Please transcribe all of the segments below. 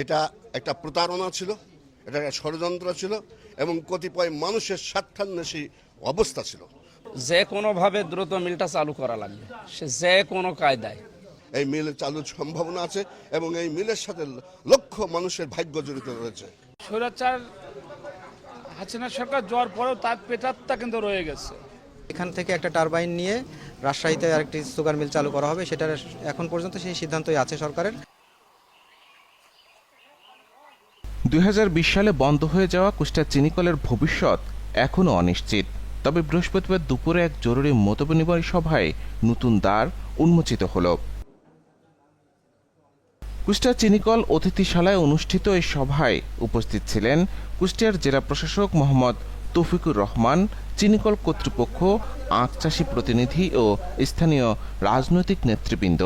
এটা একটা প্রতারণা ছিল, এটা একটা ষড়যন্ত্র ছিল এবং কতিপয় মানুষের স্বার্থান্বেষী অবস্থা ছিল। যে কোনোভাবে দ্রুত মিলটা চালু করা লাগবে, সে যে কোনো কায়দায়। এই মিল চালুর সম্ভাবনা আছে এবং এই মিলের সাথে লক্ষ মানুষের ভাগ্য জড়িত রয়েছে। স্বৈরাচার হাসিনা সরকার যাওয়ার পরেও তার পেটাত্তা কিন্তু রয়ে গেছে। এখান থেকে একটা টারবাইন নিয়ে রাজশাহীতে আরেকটি সুগার মিল চালু করা হবে, সেটার এখন পর্যন্ত সেই সিদ্ধান্তই আছে সরকারের। 2020 সালে বন্ধ হয়ে যাওয়া কুষ্টিয়া চিনিকলের ভবিষ্যৎ এখনও অনিশ্চিত। তবে বৃহস্পতিবার দুপুরে এক জরুরি মতবিনিময় সভায় নতুন দ্বার উন্মোচিত হল। কুষ্টিয়া চিনিকল অতিথিশালায় অনুষ্ঠিত এই সভায় উপস্থিত ছিলেন কুষ্টিয়ার জেলা প্রশাসক মোহাম্মদ তৌফিকুর রহমান, চিনিকল কর্তৃপক্ষ, আখ চাষী প্রতিনিধি ও স্থানীয় রাজনৈতিক নেতৃবৃন্দ।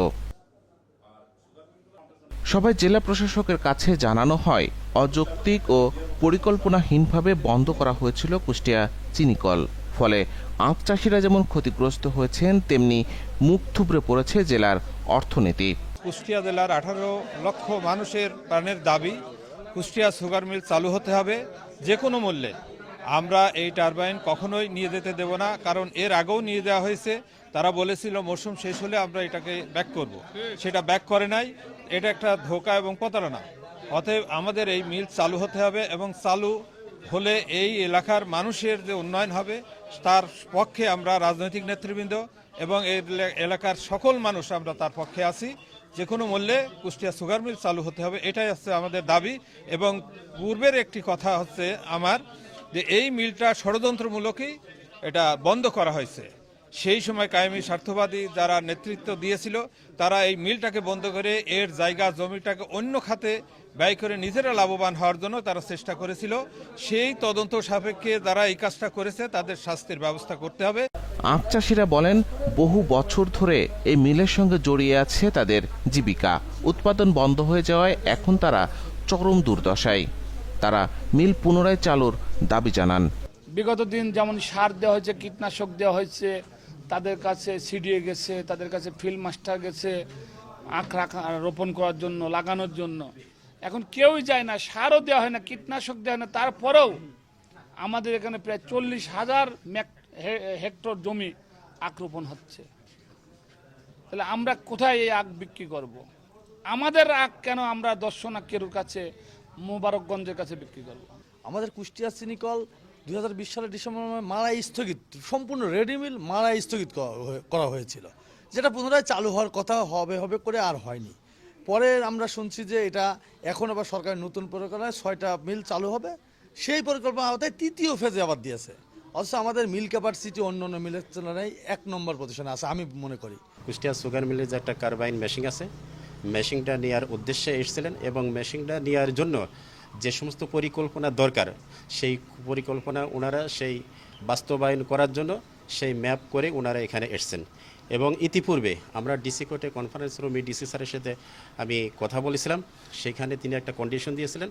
সবাই জেলা প্রশাসকের কাছে জানানো হয় অযৌক্তিক ও পরিকল্পনাহীনভাবে বন্ধ করা হয়েছিল কুষ্টিয়া চিনিকল। ফলে আখ চাষিরা যেমন ক্ষতিগ্রস্ত হয়েছেন, তেমনি মুখ থুবড়ে পড়েছে জেলার অর্থনীতি। কুষ্টিয়া জেলার 18 লক্ষ মানুষের প্রাণের দাবি কুষ্টিয়া সুগার মিল চালু হতে হবে যে কোনো মূল্যে। আমরা এই টারবাইন কখনোই নিয়ে যেতে দেব না, কারণ এর আগেও নিয়ে দেওয়া হয়েছে। তারা বলেছিল মৌসুম শেষ হলে আমরা এটাকে ব্যাক করব, সেটা ব্যাক করে নাই। এটা একটা ধোঁকা এবং প্রতারণা। অতএব আমাদের এই মিল চালু হতে হবে এবং চালু হলে এই এলাকার মানুষের যে উন্নয়ন হবে তার পক্ষে আমরা রাজনৈতিক নেতৃবৃন্দ এবং এই এলাকার সকল মানুষ আমরা তার পক্ষে আছি। যে কোনো মূল্যে কুষ্টিয়া সুগার মিল চালু হতে হবে, এটাই হচ্ছে আমাদের দাবি। এবং পূর্বের একটি কথা হচ্ছে আমার, যে এই মিলটা ষড়যন্ত্রমূলকই এটা বন্ধ করা হয়েছে। সেই সময় কায়েমি স্বার্থবাদী যারা নেতৃত্ব দিয়েছিল তারা এই মিলটাকে বন্ধ করে এর জায়গা জমিটাকে অন্য খাতে ব্যয় করে নিজেরা লাভবান হওয়ার জন্য তারা চেষ্টা করেছিল। সেই তদন্ত সাপেক্ষে যারা এই কাজটা করেছে তাদের শাস্তির ব্যবস্থা করতে হবে। আখ চাষিরা বলেন, বহু বছর ধরে এই মিলের সঙ্গে জড়িয়ে আছে তাদের জীবিকা। উৎপাদন বন্ধ হয়ে যাওয়ায় এখন তারা চরম দুর্দশায়। তারা মিল পুনরায় চালুর দাবি জানান। বিগত দিন যেমন সার দেওয়া হয়েছে, কীটনাশক দেওয়া হয়েছে, তাদের কাছে সিডিএ গেছে, তাদের কাছে ফিল্ড মাস্টার গেছে আখ রোপণ করার জন্য, লাগানোর জন্য। এখন কেউই যায় না, সারও দেওয়া হয় না, কীটনাশক দেওয়া হয় না। তারপরেও আমাদের এখানে প্রায় 40,000 হেক্টর জমি আখ রোপণ হচ্ছে। তাহলে আমরা কোথায় এই আখ বিক্রি করব? আমাদের আখ কেন আমরা দর্শনার্থীর কাছে, মোবারকগঞ্জের কাছে বিক্রি করব? আমাদের কুষ্টিয়া চিনিকল 2020 সালের ডিসেম্বর মাসে মারাই স্থগিত, সম্পূর্ণ রেডি মিল মারাই স্থগিত করা হয়েছিল, যেটা পুনরায় চালু হওয়ার কথা হবে করে আর হয়নি। পরে আমরা শুনছি যে এটা এখন আবার সরকারের নতুন পরিকল্পনায় 6টা মিল চালু হবে। সেই পরিকল্পনা আওতায় 3য় ফেজে আবার দিয়েছে। অথচ আমাদের মিল ক্যাপাসিটি অন্য মিলের তুলনায় 1 নম্বর পজিশনে আছে আমি মনে করি। কুষ্টিয়া সুগার মিলের যে একটা কার্বাইন মেশিন আছে, মেশিনটা নেওয়ার উদ্দেশ্যে এসেছিলেন এবং মেশিনটা নেওয়ার জন্য যে সমস্ত পরিকল্পনা দরকার সেই পরিকল্পনা ওনারা সেই বাস্তবায়ন করার জন্য সেই ম্যাপ করে ওনারা এখানে এসছেন। এবং ইতিপূর্বে আমরা ডিসি কোর্টে কনফারেন্স রুমে ডিসি স্যারের সাথে আমি কথা বলেছিলাম। সেখানে তিনি একটা কন্ডিশন দিয়েছিলেন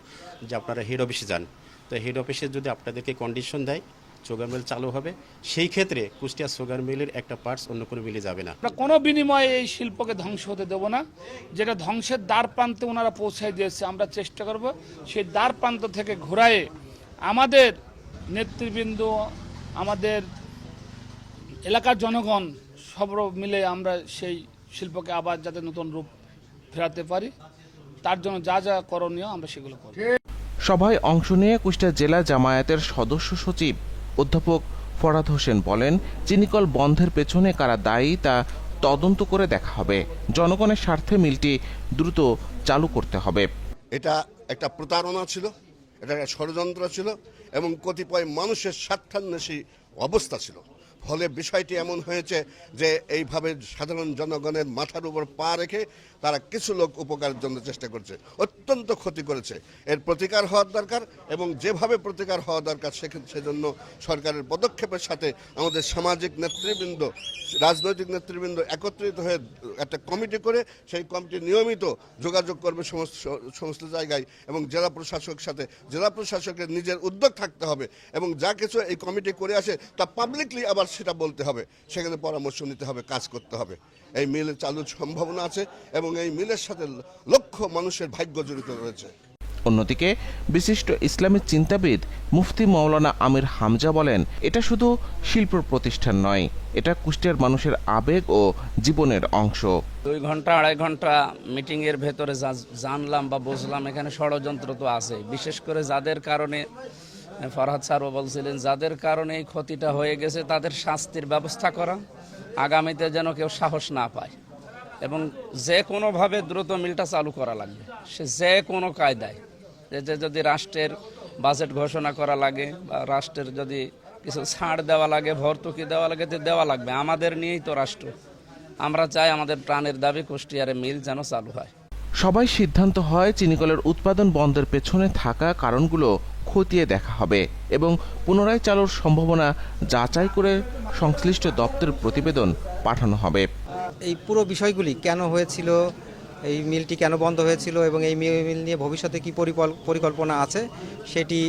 যে আপনারা হেড অফিসে যান। তো হেড অফিসে যদি আপনাদেরকে কন্ডিশন দেয় সুগার মিল চালু হবে, সেই ক্ষেত্রে কুষ্টিয়া সুগার মিলের একটা পার্টস অন্য কোনো মিলে যাবে না। আমরা কোনো বিনিময়ে এই শিল্পকে ধ্বংস হতে দেব না। যেটা ধ্বংসের দ্বার প্রান্তে ওনারা পৌঁছায় দিয়েছে, আমরা চেষ্টা করব সেই দ্বার প্রান্ত থেকে ঘোরায়ে আমাদের নেতৃবৃন্দ, আমাদের এলাকার জনগণ সব মিলে আমরা সেই শিল্পকে আবার যাতে নতুন রূপ ফেরাতে পারি, তার জন্য যা যা করণীয় আমরা সেগুলো করব। সভায় অংশ নিয়ে কুষ্টিয়া জেলা জামায়াতের সদস্য সচিব অধ্যাপক ফরহাদ হোসেন বলেন, চিনিকল বন্ধের পেছনে কারা দায়ী তা তদন্ত করে দেখা হবে। জনগণের স্বার্থে মিলটি দ্রুত চালু করতে হবে। এটা একটা প্রতারণা ছিল, এটা একটা ষড়যন্ত্র ছিল এবং কতিপয় মানুষের স্বার্থান্বেষী অবস্থা ছিল। ফলে বিষয়টি এমন হয়েছে যে এইভাবে সাধারণ জনগণের মাথার উপর পা রেখে তারা কিছু লোক উপকারের জন্য চেষ্টা করছে, অত্যন্ত ক্ষতি করেছে। এর প্রতিকার হওয়ার দরকার এবং যেভাবে প্রতিকার হওয়া দরকার সেজন্য সরকারের পদক্ষেপের সাথে আমাদের সামাজিক নেতৃবৃন্দ, রাজনৈতিক নেতৃবৃন্দ একত্রিত হয়ে একটা কমিটি করে সেই কমিটি নিয়মিত যোগাযোগ করবে সমস্ত জায়গায় এবং জেলা প্রশাসকের সাথে। জেলা প্রশাসকের নিজের উদ্যোগ থাকতে হবে এবং যা কিছু এই কমিটি করে আসে তা পাবলিকলি আবার সেটা বলতে হবে, সেখানে পরামর্শ নিতে হবে, কাজ করতে হবে। এই মিল চালুর সম্ভাবনা আছে এবং এই মিলের সাথে লক্ষ মানুষের ভাগ্য জড়িত রয়েছে। অন্যদিকে বিশিষ্ট ইসলামী চিন্তাবিদ মুফতি মাওলানা আমির হামজা বলেন, এটা শুধু শিল্প প্রতিষ্ঠান নয়, এটা কুষ্টিয়ার মানুষের আবেগ ও জীবনের অংশ। 2 ঘন্টা 2.5 ঘন্টা মিটিংয়ের ভেতরে জানলাম বা বুঝলাম এখানে ষড়যন্ত্র তো আছে। বিশেষ করে যাদের কারণে ফরহাদ স্যারও বলছিলেন, যাদের কারণে এই ক্ষতিটা হয়ে গেছে তাদের শাস্তির ব্যবস্থা করা, আগামীতে যেন কেউ সাহস না পায়, এবং যে কোনোভাবে দ্রুত মিলটা চালু করা লাগবে। সে যে কোনো কায়দায়, যে যদি রাষ্ট্রের বাজেট ঘোষণা করা লাগে বা রাষ্ট্রের যদি কিছু ছাড় দেওয়া লাগে, ভর্তুকি দেওয়া লাগে, দেওয়া লাগবে। আমাদের নিয়েই তো রাষ্ট্র। আমরা চাই আমাদের প্রাণের দাবি কুষ্টিয়ারে মিল যেন চালু হয়। সবাই সিদ্ধান্ত হয় চিনিকলের উৎপাদন বন্ধের পেছনে থাকা কারণগুলো খতিয়ে দেখা হবে এবং পুনরায় চালুর সম্ভাবনা যাচাই করে সংশ্লিষ্ট দপ্তরের প্রতিবেদন পাঠানো হবে। এই পুরো বিষয়গুলি কেন হয়েছিল, এই মিলটি কেন বন্ধ হয়েছিল এবং এই মিল নিয়ে ভবিষ্যতে কী পরিকল্পনা আছে সেটি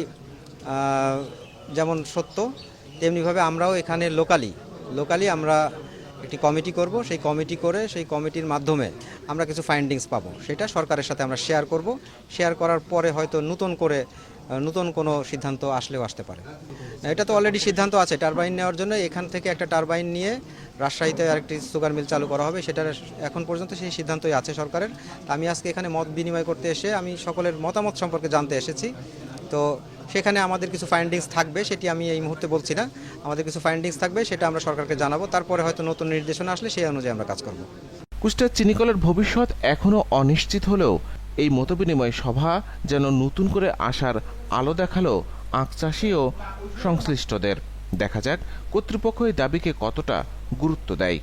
যেমন সত্য, তেমনিভাবে আমরাও এখানে লোকালি আমরা একটি কমিটি করব। সেই কমিটি করে সেই কমিটির মাধ্যমে আমরা কিছু ফাইন্ডিংস পাবো, সেটা সরকারের সাথে আমরা শেয়ার করব। শেয়ার করার পরে হয়তো নতুন কোনো সিদ্ধান্ত আসলেও আসতে পারে। এটা তো অলরেডি সিদ্ধান্ত আছে টারবাইন নেওয়ার জন্য। এখান থেকে একটা টারবাইন নিয়ে রাজশাহীতে আরেকটি সুগার মিল চালু করা হবে, সেটার এখন পর্যন্ত সেই সিদ্ধান্তই আছে সরকারের। আমি আজকে এখানে মত বিনিময় করতে এসে আমি সকলের মতামত সম্পর্কে জানতে এসেছি। তো সেখানে আমাদের কিছু ফাইন্ডিংস থাকবে, সেটি আমি এই মুহূর্তে বলছি না। আমাদের কিছু ফাইন্ডিংস থাকবে, সেটা আমরা সরকারকে জানাবো। তারপরে হয়তো নতুন নির্দেশনা আসলে সেই অনুযায়ী আমরা কাজ করব। কুষ্টিয়ার চিনিকলের ভবিষ্যৎ এখনও অনিশ্চিত হলেও এই মতবিনিময় সভা যেন নতুন করে আসার আলো দেখালো আখচাষী ও সংশ্লিষ্টদের। দেখা যাক কর্তৃপক্ষ এই দাবিকে কতটা গুরুত্ব দেয়।